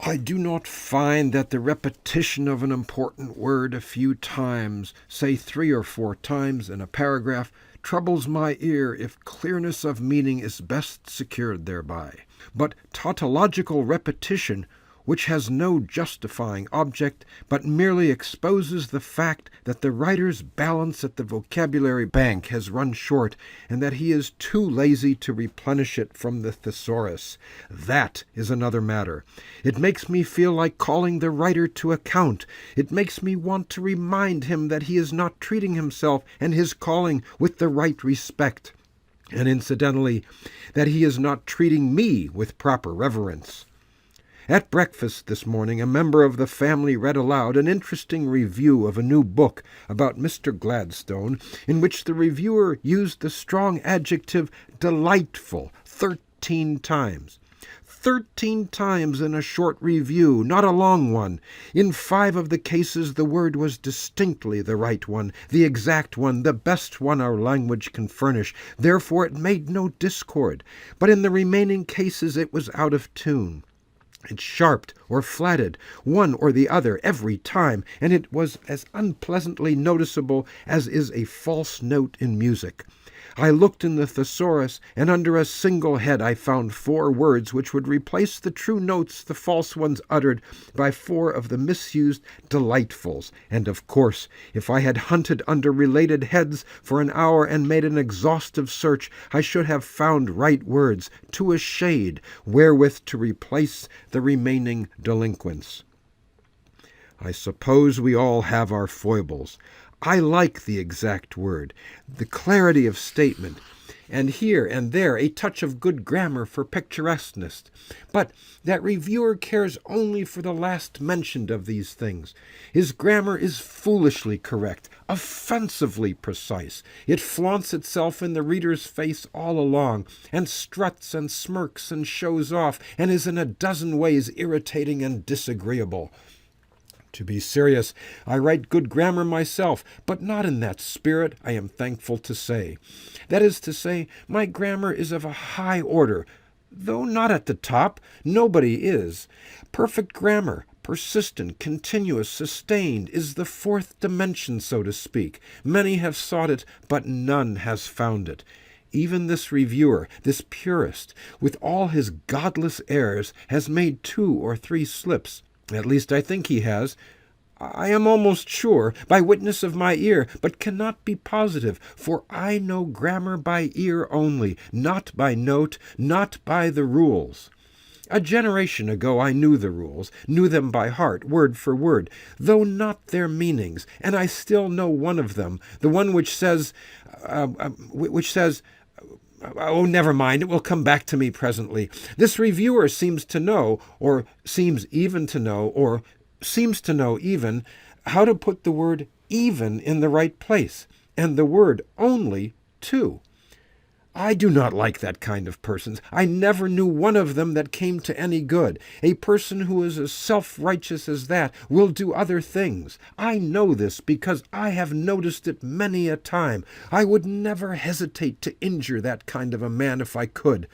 I do not find that the repetition of an important word a few times, say 3 or 4 times in a paragraph, troubles my ear if clearness of meaning is best secured thereby. But tautological repetition, which has no justifying object, but merely exposes the fact that the writer's balance at the vocabulary bank has run short, and that he is too lazy to replenish it from the thesaurus. That is another matter. It makes me feel like calling the writer to account. It makes me want to remind him that he is not treating himself and his calling with the right respect, and incidentally, that he is not treating me with proper reverence. At breakfast this morning, a member of the family read aloud an interesting review of a new book about Mr. Gladstone, in which the reviewer used the strong adjective delightful 13 times. 13 times in a short review, not a long one. In 5 of the cases the word was distinctly the right one, the exact one, the best one our language can furnish. Therefore it made no discord. But in the remaining cases it was out of tune. It sharped or flatted one or the other every time, and it was as unpleasantly noticeable as is a false note in music. I looked in the thesaurus, and under a single head I found 4 words which would replace the true notes the false ones uttered by 4 of the misused delightfuls. And of course, if I had hunted under related heads for an hour and made an exhaustive search, I should have found right words, to a shade, wherewith to replace the remaining delinquents. I suppose we all have our foibles. I like the exact word, the clarity of statement, and here and there a touch of good grammar for picturesqueness. But that reviewer cares only for the last mentioned of these things. His grammar is foolishly correct, offensively precise. It flaunts itself in the reader's face all along, and struts and smirks and shows off, and is in a dozen ways irritating and disagreeable. To be serious, I write good grammar myself, but not in that spirit, I am thankful to say. That is to say, my grammar is of a high order, though not at the top. Nobody is. Perfect grammar, persistent, continuous, sustained, is the 4th dimension, so to speak. Many have sought it, but none has found it. Even this reviewer, this purist, with all his godless airs, has made 2 or 3 slips. At least I think he has. I am almost sure, by witness of my ear, but cannot be positive, for I know grammar by ear only, not by note, not by the rules. A generation ago I knew the rules, knew them by heart, word for word, though not their meanings, and I still know one of them, the one which says, oh, never mind, it will come back to me presently. This reviewer seems to know, or seems even to know, or seems to know even, how to put the word even in the right place, and the word only too. I do not like that kind of persons. I never knew one of them that came to any good. A person who is as self-righteous as that will do other things. I know this because I have noticed it many a time. I would never hesitate to injure that kind of a man if I could.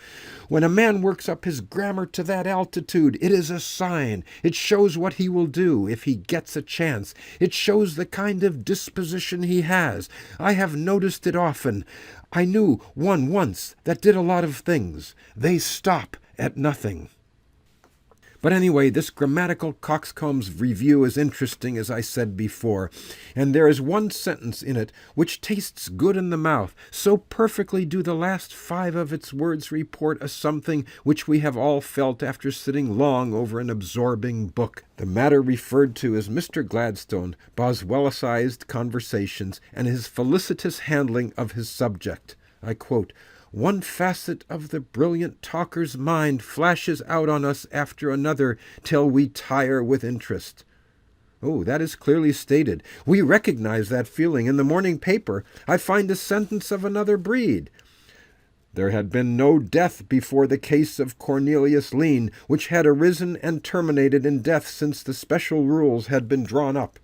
When a man works up his grammar to that altitude, it is a sign. It shows what he will do if he gets a chance. It shows the kind of disposition he has. I have noticed it often. I knew one once that did a lot of things. They stop at nothing. But anyway, this grammatical coxcomb's review is interesting, as I said before, and there is one sentence in it which tastes good in the mouth. So perfectly do the last 5 of its words report a something which we have all felt after sitting long over an absorbing book. The matter referred to is Mr. Gladstone, Boswellicized conversations, and his felicitous handling of his subject. I quote, "One facet of the brilliant talker's mind flashes out on us after another till we tire with interest." Oh, that is clearly stated. We recognize that feeling. In the morning paper, I find a sentence of another breed. There had been no death before the case of Cornelius Lean, which had arisen and terminated in death since the special rules had been drawn up.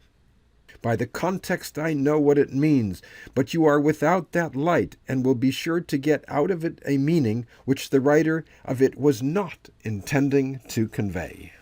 By the context I know what it means, but you are without that light, and will be sure to get out of it a meaning which the writer of it was not intending to convey.